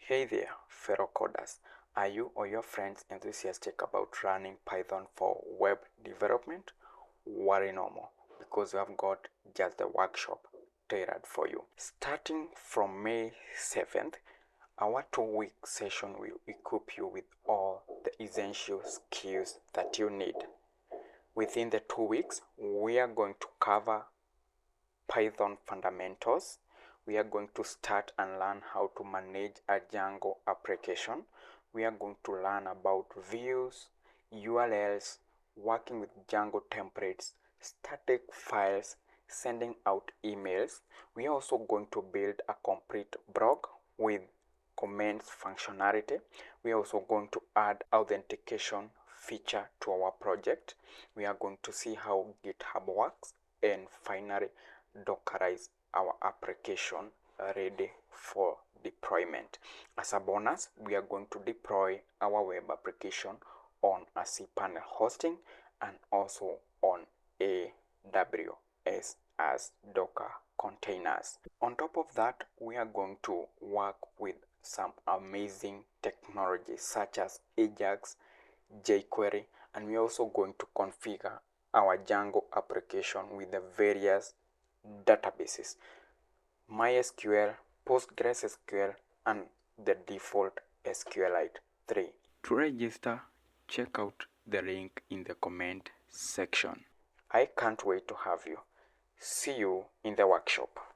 Hey there, fellow coders. Are you or your friends enthusiastic about running Python for web development? Worry no more, because we have got just the workshop tailored for you. Starting from May 7th, our 2-week session will equip you with all the essential skills that you need. Within the 2 weeks, we are going to cover Python fundamentals. We are going to start and learn how to manage a Django application. We are going to learn about views, URLs, working with Django templates, static files, sending out emails. We are also going to build a complete blog with comments functionality. We are also going to add authentication feature to our project. We are going to see how GitHub works, and finally Dockerize our application ready for deployment. As a bonus, we are going to deploy our web application on a cPanel hosting and also on AWS as Docker containers. On top of that, we are going to work with some amazing technologies such as Ajax, jQuery, and we're also going to configure our Django application with the various databases: MySQL, PostgreSQL, and the default SQLite 3. To register, check out the link in the comment section. I can't wait to have you. See you in the workshop.